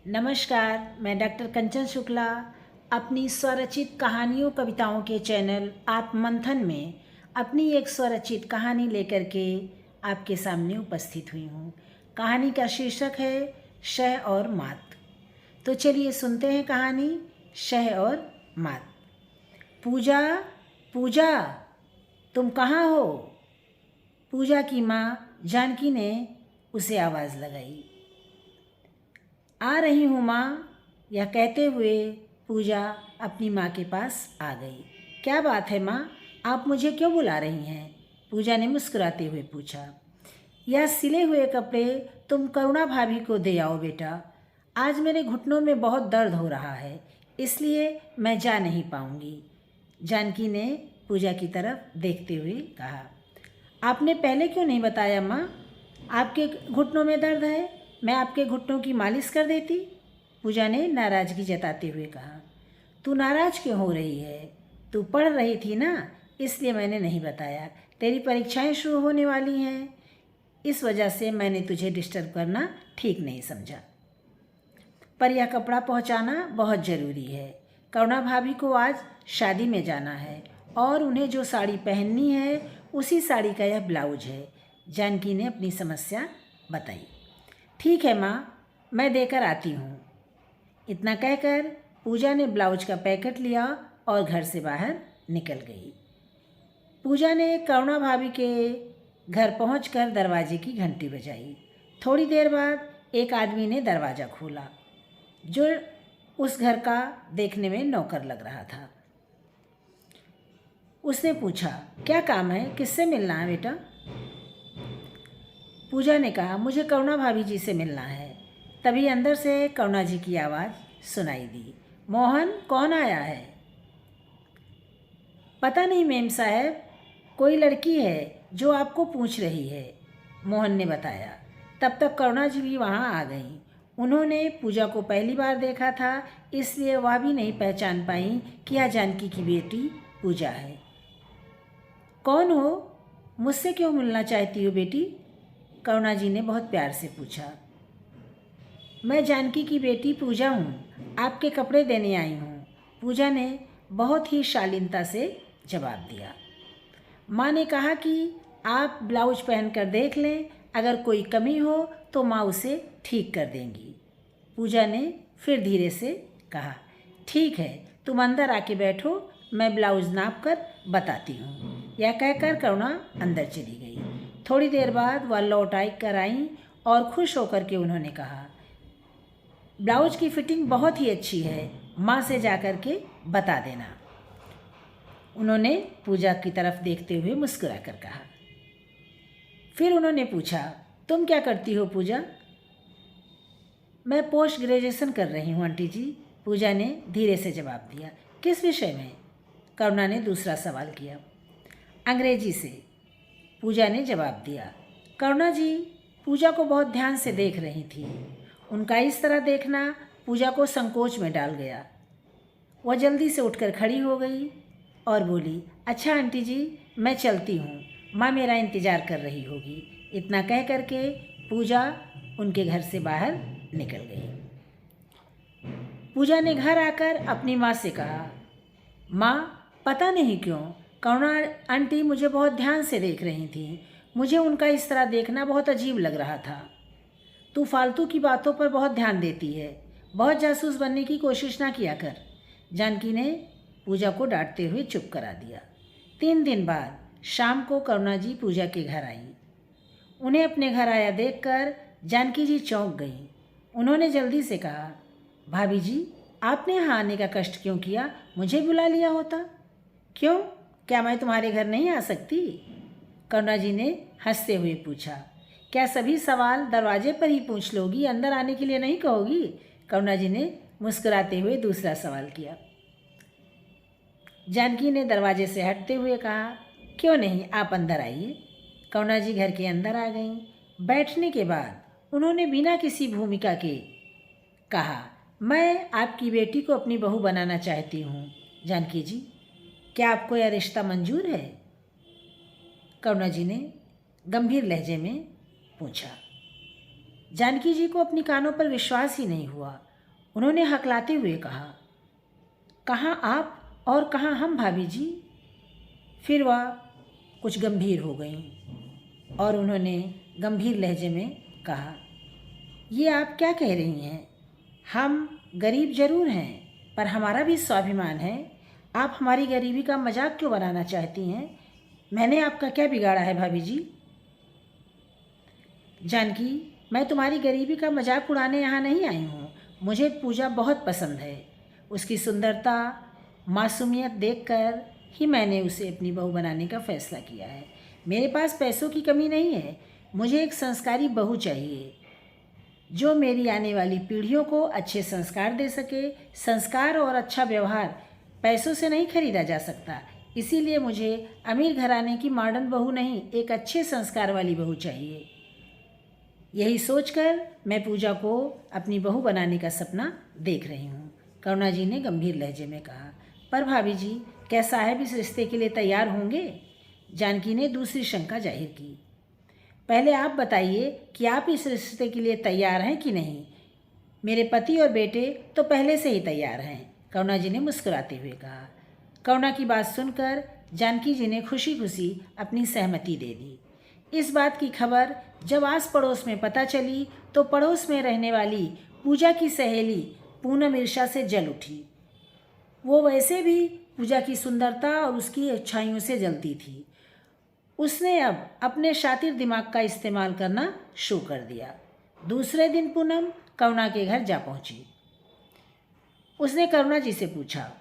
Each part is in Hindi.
नमस्कार, मैं डॉक्टर कंचन शुक्ला अपनी स्वरचित कहानियों कविताओं के चैनल आत्ममंथन में अपनी एक स्वरचित कहानी लेकर के आपके सामने उपस्थित हुई हूँ। कहानी का शीर्षक है शह और मात। तो चलिए सुनते हैं कहानी शह और मात। पूजा, पूजा, तुम कहाँ हो? पूजा की माँ जानकी ने उसे आवाज़ लगाई। आ रही हूँ माँ, यह कहते हुए पूजा अपनी माँ के पास आ गई। क्या बात है माँ, आप मुझे क्यों बुला रही हैं? पूजा ने मुस्कुराते हुए पूछा। यह सिले हुए कपड़े तुम करुणा भाभी को दे आओ बेटा। आज मेरे घुटनों में बहुत दर्द हो रहा है, इसलिए मैं जा नहीं पाऊँगी। जानकी ने पूजा की तरफ देखते हुए कहा। आपने पहले क्यों नहीं बताया माँ? आपके घुटनों में दर्द है, मैं आपके घुटनों की मालिश कर देती। पूजा ने नाराज़गी जताते हुए कहा। तू नाराज़ क्यों हो रही है? तू पढ़ रही थी ना, इसलिए मैंने नहीं बताया। तेरी परीक्षाएं शुरू होने वाली हैं, इस वजह से मैंने तुझे डिस्टर्ब करना ठीक नहीं समझा। पर यह कपड़ा पहुंचाना बहुत ज़रूरी है। करुणा भाभी को आज शादी में जाना है और उन्हें जो साड़ी पहननी है उसी साड़ी का यह ब्लाउज है। जानकी ने अपनी समस्या बताई। ठीक है माँ, मैं देकर आती हूँ। इतना कहकर पूजा ने ब्लाउज का पैकेट लिया और घर से बाहर निकल गई। पूजा ने करुणा भाभी के घर पहुंचकर दरवाजे की घंटी बजाई। थोड़ी देर बाद एक आदमी ने दरवाज़ा खोला, जो उस घर का देखने में नौकर लग रहा था। उसने पूछा, क्या काम है, किससे मिलना है बेटा? पूजा ने कहा, मुझे करुणा भाभी जी से मिलना है। तभी अंदर से करुणा जी की आवाज़ सुनाई दी। मोहन, कौन आया है? पता नहीं मेम साहब, कोई लड़की है जो आपको पूछ रही है, मोहन ने बताया। तब तक करुणा जी भी वहाँ आ गईं। उन्होंने पूजा को पहली बार देखा था, इसलिए वह भी नहीं पहचान पाई कि यह जानकी की बेटी पूजा है। कौन हो? मुझसे क्यों मिलना चाहती हो बेटी? करुणा जी ने बहुत प्यार से पूछा। मैं जानकी की बेटी पूजा हूँ, आपके कपड़े देने आई हूँ, पूजा ने बहुत ही शालीनता से जवाब दिया। माँ ने कहा कि आप ब्लाउज पहन कर देख लें, अगर कोई कमी हो तो माँ उसे ठीक कर देंगी। पूजा ने फिर धीरे से कहा, ठीक है, तुम अंदर आके बैठो, मैं ब्लाउज नाप कर बताती हूँ। यह कहकर करुणा अंदर चली गई। थोड़ी देर बाद वह लौट कर आई और खुश होकर के उन्होंने कहा, ब्लाउज की फिटिंग बहुत ही अच्छी है, माँ से जा कर के बता देना। उन्होंने पूजा की तरफ देखते हुए मुस्कुरा कर कहा। फिर उन्होंने पूछा, तुम क्या करती हो पूजा? मैं पोस्ट ग्रेजुएशन कर रही हूँ आंटी जी, पूजा ने धीरे से जवाब दिया। किस विषय में? करुणा ने दूसरा सवाल किया। अंग्रेजी से, पूजा ने जवाब दिया। करुणा जी पूजा को बहुत ध्यान से देख रही थी। उनका इस तरह देखना पूजा को संकोच में डाल गया। वह जल्दी से उठकर खड़ी हो गई और बोली, अच्छा आंटी जी, मैं चलती हूँ, माँ मेरा इंतज़ार कर रही होगी। इतना कह करके पूजा उनके घर से बाहर निकल गई। पूजा ने घर आकर अपनी माँ से कहा, माँ, पता नहीं क्यों करुणा आंटी मुझे बहुत ध्यान से देख रही थी। मुझे उनका इस तरह देखना बहुत अजीब लग रहा था। तू फालतू की बातों पर बहुत ध्यान देती है, बहुत जासूस बनने की कोशिश ना किया कर। जानकी ने पूजा को डांटते हुए चुप करा दिया। 3 दिन बाद शाम को करुणा जी पूजा के घर आई। उन्हें अपने घर आया देखकर जानकी जी चौंक गई। उन्होंने जल्दी से कहा, भाभी जी, आपने यहाँ आने का कष्ट क्यों किया? मुझे बुला लिया होता। क्यों, क्या मैं तुम्हारे घर नहीं आ सकती? करुणा जी ने हंसते हुए पूछा। क्या सभी सवाल दरवाजे पर ही पूछ लोगी, अंदर आने के लिए नहीं कहोगी? करुणा जी ने मुस्कुराते हुए दूसरा सवाल किया। जानकी ने दरवाजे से हटते हुए कहा, क्यों नहीं, आप अंदर आइए। करुणा जी घर के अंदर आ गईं। बैठने के बाद उन्होंने बिना किसी भूमिका के कहा, मैं आपकी बेटी को अपनी बहू बनाना चाहती हूँ। जानकी जी, क्या आपको यह रिश्ता मंजूर है? करुणा जी ने गंभीर लहजे में पूछा। जानकी जी को अपनी कानों पर विश्वास ही नहीं हुआ। उन्होंने हकलाते हुए कहा, कहाँ आप और कहाँ हम भाभी जी। फिर वह कुछ गंभीर हो गईं और उन्होंने गंभीर लहजे में कहा, ये आप क्या कह रही हैं? हम गरीब जरूर हैं, पर हमारा भी स्वाभिमान है। आप हमारी गरीबी का मजाक क्यों बनाना चाहती हैं? मैंने आपका क्या बिगाड़ा है भाभी जी? जानकी, मैं तुम्हारी गरीबी का मजाक उड़ाने यहाँ नहीं आई हूँ। मुझे पूजा बहुत पसंद है। उसकी सुंदरता, मासूमियत देखकर ही मैंने उसे अपनी बहू बनाने का फैसला किया है। मेरे पास पैसों की कमी नहीं है। मुझे एक संस्कारी बहू चाहिए जो मेरी आने वाली पीढ़ियों को अच्छे संस्कार दे सके। संस्कार और अच्छा व्यवहार पैसों से नहीं खरीदा जा सकता। इसीलिए मुझे अमीर घराने की मॉडर्न बहू नहीं, एक अच्छे संस्कार वाली बहू चाहिए। यही सोचकर मैं पूजा को अपनी बहू बनाने का सपना देख रही हूँ, करुणा जी ने गंभीर लहजे में कहा। पर भाभी जी, क्या साहब इस रिश्ते के लिए तैयार होंगे? जानकी ने दूसरी शंका जाहिर की। पहले आप बताइए कि आप इस रिश्ते के लिए तैयार हैं कि नहीं। मेरे पति और बेटे तो पहले से ही तैयार हैं, करुणा जी ने मुस्कुराते हुए कहा। करुणा की बात सुनकर जानकी जी ने खुशी खुशी अपनी सहमति दे दी। इस बात की खबर जब आस पड़ोस में पता चली तो पड़ोस में रहने वाली पूजा की सहेली पूनम ईर्ष्या से जल उठी। वो वैसे भी पूजा की सुंदरता और उसकी अच्छाइयों से जलती थी। उसने अब अपने शातिर दिमाग का इस्तेमाल करना शुरू कर दिया। दूसरे दिन पूनम करुणा के घर जा पहुंची। उसने करुणा जी से पूछा,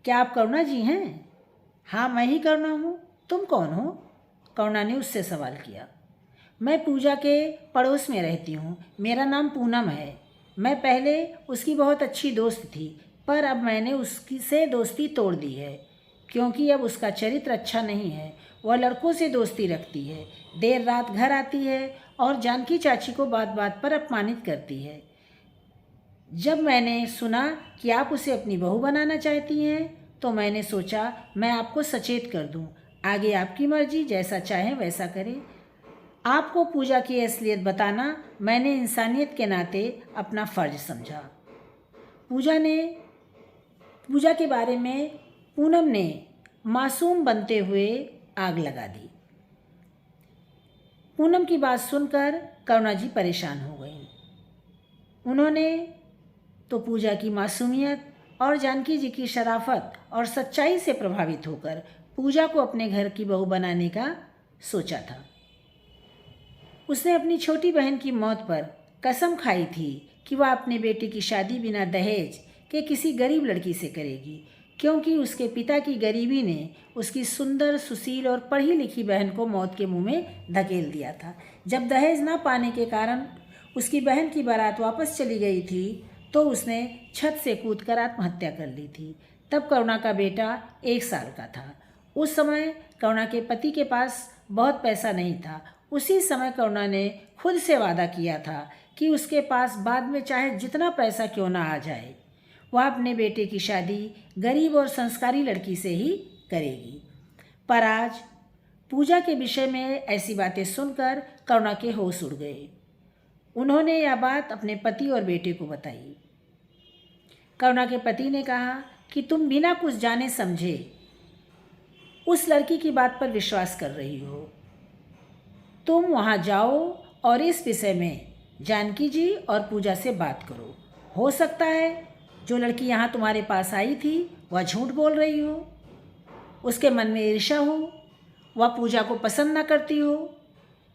क्या आप करुणा जी हैं? हाँ, मैं ही करुणा हूँ। तुम कौन हो? करुणा ने उससे सवाल किया। मैं पूजा के पड़ोस में रहती हूँ। मेरा नाम पूनम है। मैं पहले उसकी बहुत अच्छी दोस्त थी, पर अब मैंने उसकी से दोस्ती तोड़ दी है, क्योंकि अब उसका चरित्र अच्छा नहीं है। वह लड़कों से दोस्ती रखती है, देर रात घर आती है और जानकी चाची को बात बात पर अपमानित करती है। जब मैंने सुना कि आप उसे अपनी बहू बनाना चाहती हैं, तो मैंने सोचा मैं आपको सचेत कर दूं। आगे आपकी मर्जी, जैसा चाहें वैसा करें। आपको पूजा की असलियत बताना मैंने इंसानियत के नाते अपना फ़र्ज समझा। पूजा के बारे में पूनम ने मासूम बनते हुए आग लगा दी। पूनम की बात सुनकर करुणा जी परेशान हो गईं। उन्होंने तो पूजा की मासूमियत और जानकी जी की शराफत और सच्चाई से प्रभावित होकर पूजा को अपने घर की बहू बनाने का सोचा था। उसने अपनी छोटी बहन की मौत पर कसम खाई थी कि वह अपने बेटे की शादी बिना दहेज के किसी गरीब लड़की से करेगी, क्योंकि उसके पिता की गरीबी ने उसकी सुंदर, सुशील और पढ़ी लिखी बहन को मौत के मुंह में धकेल दिया था। जब दहेज न पाने के कारण उसकी बहन की बारात वापस चली गई थी, तो उसने छत से कूदकर आत्महत्या कर ली थी। तब करुणा का बेटा 1 साल का था। उस समय करुणा के पति के पास बहुत पैसा नहीं था। उसी समय करुणा ने खुद से वादा किया था कि उसके पास बाद में चाहे जितना पैसा क्यों ना आ जाए, वह अपने बेटे की शादी गरीब और संस्कारी लड़की से ही करेगी। पर आज पूजा के विषय में ऐसी बातें सुनकर करुणा के होश उड़ गए। उन्होंने यह बात अपने पति और बेटे को बताई। करुणा के पति ने कहा कि तुम बिना कुछ जाने समझे उस लड़की की बात पर विश्वास कर रही हो। तुम वहाँ जाओ और इस विषय में जानकी जी और पूजा से बात करो। हो सकता है जो लड़की यहाँ तुम्हारे पास आई थी वह झूठ बोल रही हो, उसके मन में ईर्ष्या हो, वह पूजा को पसंद ना करती हो,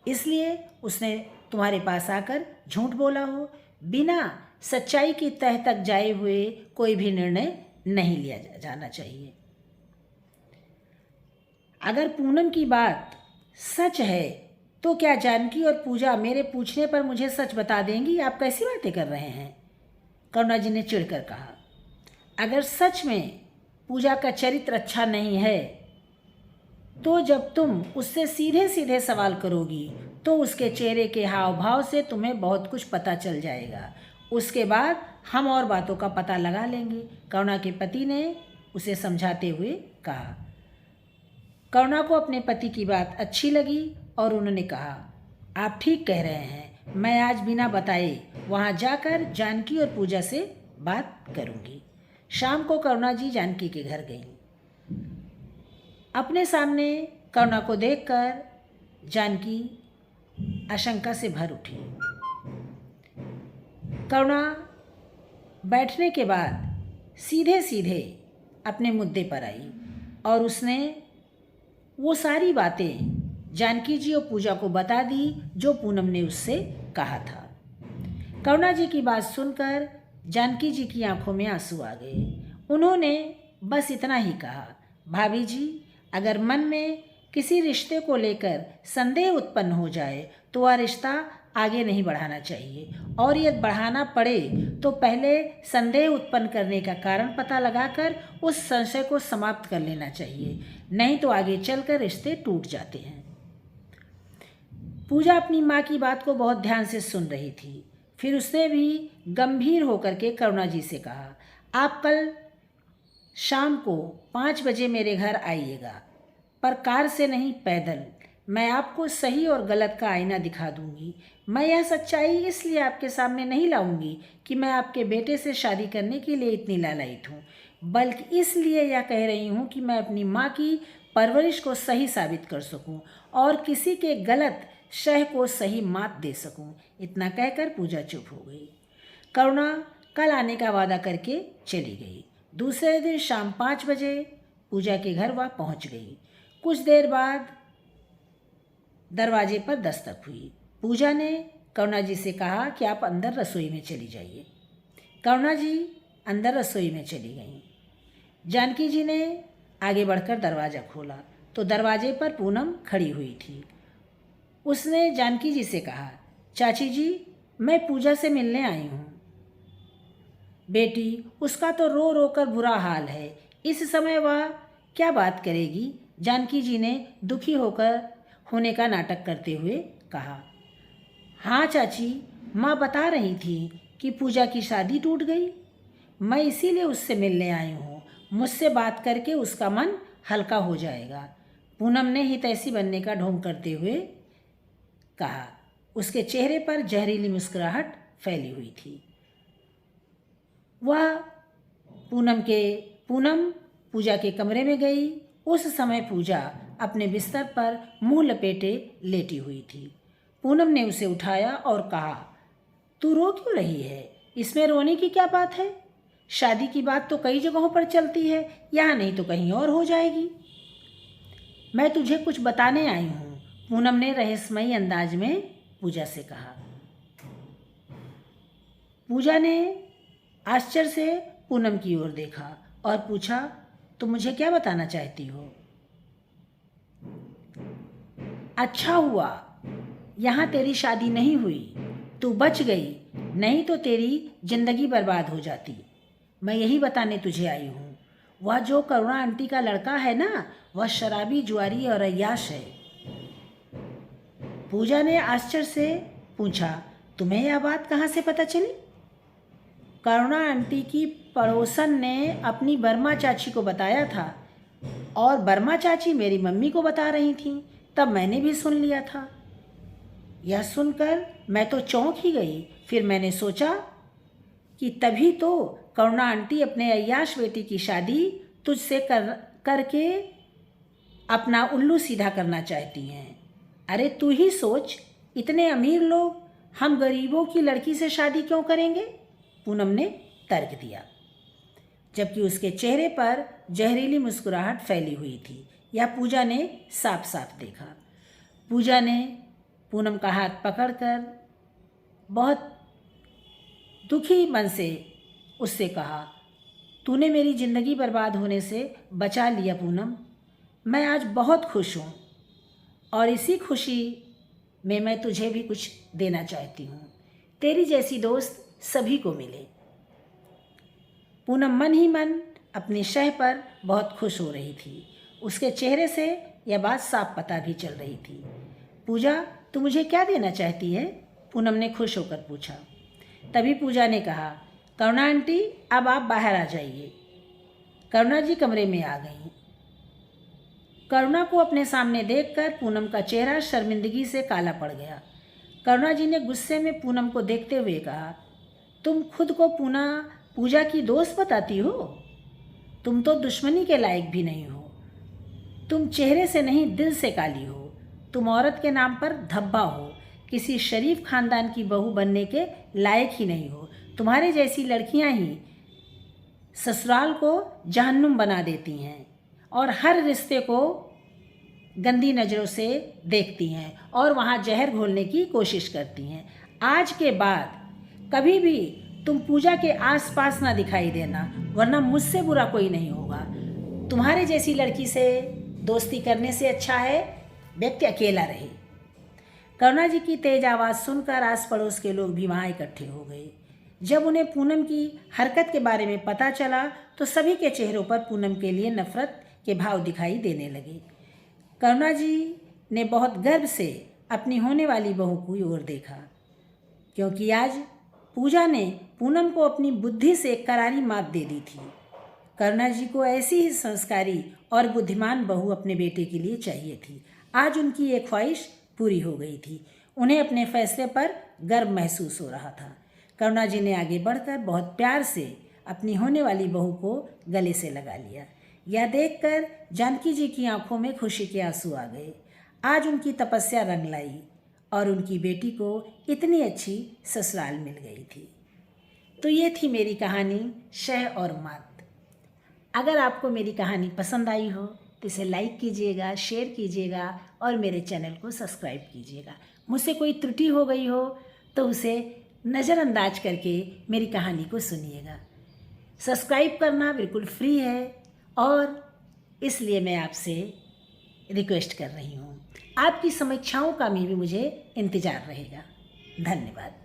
इसलिए उसने तुम्हारे पास आकर झूठ बोला हो। बिना सच्चाई की तह तक जाए हुए कोई भी निर्णय नहीं लिया जाना चाहिए। अगर पूनम की बात सच है तो क्या जानकी और पूजा मेरे पूछने पर मुझे सच बता देंगी? आप कैसी बातें कर रहे हैं? करुणा जी ने चिढ़कर कहा। अगर सच में पूजा का चरित्र अच्छा नहीं है तो जब तुम उससे सीधे सीधे सवाल करोगी तो उसके चेहरे के हाव भाव से तुम्हें बहुत कुछ पता चल जाएगा। उसके बाद हम और बातों का पता लगा लेंगे, करुणा के पति ने उसे समझाते हुए कहा। करुणा को अपने पति की बात अच्छी लगी और उन्होंने कहा, आप ठीक कह रहे हैं। मैं आज बिना बताए वहाँ जाकर जानकी और पूजा से बात करूँगी। शाम को करुणा जी जानकी के घर गईं। अपने सामने करुणा को देखकर जानकी आशंका से भर उठी। करुणा बैठने के बाद सीधे सीधे अपने मुद्दे पर आई और उसने वो सारी बातें जानकी जी और पूजा को बता दी जो पूनम ने उससे कहा था। करुणा जी की बात सुनकर जानकी जी की आंखों में आंसू आ गए। उन्होंने बस इतना ही कहा, भाभी जी, अगर मन में किसी रिश्ते को लेकर संदेह उत्पन्न हो जाए तो वह रिश्ता आगे नहीं बढ़ाना चाहिए, और यदि बढ़ाना पड़े तो पहले संदेह उत्पन्न करने का कारण पता लगाकर उस संशय को समाप्त कर लेना चाहिए, नहीं तो आगे चलकर रिश्ते टूट जाते हैं। पूजा अपनी माँ की बात को बहुत ध्यान से सुन रही थी। फिर उसने भी गंभीर होकर के करुणा जी से कहा, आप कल शाम को 5 बजे मेरे घर आइएगा, पर कार से नहीं, पैदल। मैं आपको सही और गलत का आईना दिखा दूंगी। मैं यह सच्चाई इसलिए आपके सामने नहीं लाऊंगी कि मैं आपके बेटे से शादी करने के लिए इतनी लालायित हूँ, बल्कि इसलिए यह कह रही हूँ कि मैं अपनी माँ की परवरिश को सही साबित कर सकूँ और किसी के गलत शह को सही मात दे सकूँ। इतना कहकर पूजा चुप हो गई। करुणा कल आने का वादा करके चली गई। दूसरे दिन शाम 5 बजे पूजा के घर वह पहुँच गई। कुछ देर बाद दरवाजे पर दस्तक हुई। पूजा ने करुणा जी से कहा कि आप अंदर रसोई में चली जाइए। करुणा जी अंदर रसोई में चली गईं। जानकी जी ने आगे बढ़कर दरवाज़ा खोला तो दरवाजे पर पूनम खड़ी हुई थी। उसने जानकी जी से कहा, चाची जी, मैं पूजा से मिलने आई हूँ। बेटी, उसका तो रो रो कर बुरा हाल है, इस समय वह क्या बात करेगी? जानकी जी ने दुखी होने का नाटक करते हुए कहा। हाँ चाची, माँ बता रही थी कि पूजा की शादी टूट गई। मैं इसीलिए उससे मिलने आई हूँ। मुझसे बात करके उसका मन हल्का हो जाएगा। पूनम ने हितैषी बनने का ढोंग करते हुए कहा। उसके चेहरे पर जहरीली मुस्कुराहट फैली हुई थी। वह पूनम पूजा के कमरे में गई। उस समय पूजा अपने बिस्तर पर मुंह लपेटे लेटी हुई थी। पूनम ने उसे उठाया और कहा, तू रो क्यों रही है? इसमें रोने की क्या बात है? शादी की बात तो कई जगहों पर चलती है, यहाँ नहीं तो कहीं और हो जाएगी। मैं तुझे कुछ बताने आई हूँ, पूनम ने रहस्यमयी अंदाज में पूजा से कहा। पूजा ने आश्चर्य से पूनम की ओर देखा और पूछा, तुम मुझे क्या बताना चाहती हो? अच्छा हुआ यहाँ तेरी शादी नहीं हुई, तू बच गई, नहीं तो तेरी जिंदगी बर्बाद हो जाती। मैं यही बताने तुझे आई हूँ। वह जो करुणा आंटी का लड़का है ना, वह शराबी, जुआरी और अय्याश है। पूजा ने आश्चर्य से पूछा, तुम्हें यह बात कहाँ से पता चली? करुणा आंटी की पड़ोसन ने अपनी बर्मा चाची को बताया था और बर्मा चाची मेरी मम्मी को बता रही थी, तब मैंने भी सुन लिया था। यह सुनकर मैं तो चौंक ही गई। फिर मैंने सोचा कि तभी तो करुणा आंटी अपने अय्याश बेटी की शादी तुझसे करके अपना उल्लू सीधा करना चाहती हैं। अरे तू ही सोच, इतने अमीर लोग हम गरीबों की लड़की से शादी क्यों करेंगे? पूनम ने तर्क दिया, जबकि उसके चेहरे पर जहरीली मुस्कुराहट फैली हुई थी। यह पूजा ने साफ साफ देखा। पूजा ने पूनम का हाथ पकड़कर बहुत दुखी मन से उससे कहा, तूने मेरी ज़िंदगी बर्बाद होने से बचा लिया पूनम। मैं आज बहुत खुश हूँ और इसी खुशी में मैं तुझे भी कुछ देना चाहती हूँ। तेरी जैसी दोस्त सभी को मिले। पूनम मन ही मन अपने शह पर बहुत खुश हो रही थी। उसके चेहरे से यह बात साफ पता भी चल रही थी। पूजा, तू मुझे क्या देना चाहती है? पूनम ने खुश होकर पूछा। तभी पूजा ने कहा, करुणा आंटी, अब आप बाहर आ जाइए। करुणा जी कमरे में आ गईं। करुणा को अपने सामने देखकर पूनम का चेहरा शर्मिंदगी से काला पड़ गया। करुणा जी ने गुस्से में पूनम को देखते हुए कहा, तुम खुद को पुनः पूजा की दोस्त बताती हो? तुम तो दुश्मनी के लायक भी नहीं हो। तुम चेहरे से नहीं दिल से काली हो। तुम औरत के नाम पर धब्बा हो। किसी शरीफ खानदान की बहू बनने के लायक ही नहीं हो। तुम्हारे जैसी लड़कियां ही ससुराल को जहन्नुम बना देती हैं और हर रिश्ते को गंदी नज़रों से देखती हैं और वहाँ जहर घोलने की कोशिश करती हैं। आज के बाद कभी भी तुम पूजा के आसपास ना दिखाई देना, वरना मुझसे बुरा कोई नहीं होगा। तुम्हारे जैसी लड़की से दोस्ती करने से अच्छा है व्यक्ति अकेला रहे। करुणा जी की तेज आवाज़ सुनकर आस पड़ोस के लोग भी वहाँ इकट्ठे हो गए। जब उन्हें पूनम की हरकत के बारे में पता चला तो सभी के चेहरों पर पूनम के लिए नफरत के भाव दिखाई देने लगे। करुणा जी ने बहुत गर्व से अपनी होने वाली बहू की ओर देखा, क्योंकि आज पूजा ने पूनम को अपनी बुद्धि से करारी मात दे दी थी। करुणा जी को ऐसी ही संस्कारी और बुद्धिमान बहू अपने बेटे के लिए चाहिए थी। आज उनकी एक ख्वाहिश पूरी हो गई थी। उन्हें अपने फैसले पर गर्व महसूस हो रहा था। करुणा जी ने आगे बढ़कर बहुत प्यार से अपनी होने वाली बहू को गले से लगा लिया। यह देखकर जानकी जी की आंखों में खुशी के आंसू आ गए। आज उनकी तपस्या रंग लाई और उनकी बेटी को इतनी अच्छी ससुराल मिल गई थी। तो ये थी मेरी कहानी शह और मात। अगर आपको मेरी कहानी पसंद आई हो तो इसे लाइक कीजिएगा, शेयर कीजिएगा और मेरे चैनल को सब्सक्राइब कीजिएगा। मुझसे कोई त्रुटि हो गई हो तो उसे नज़रअंदाज करके मेरी कहानी को सुनिएगा। सब्सक्राइब करना बिल्कुल फ्री है और इसलिए मैं आपसे रिक्वेस्ट कर रही हूँ। आपकी समीक्षाओं का भी मुझे इंतज़ार रहेगा। धन्यवाद।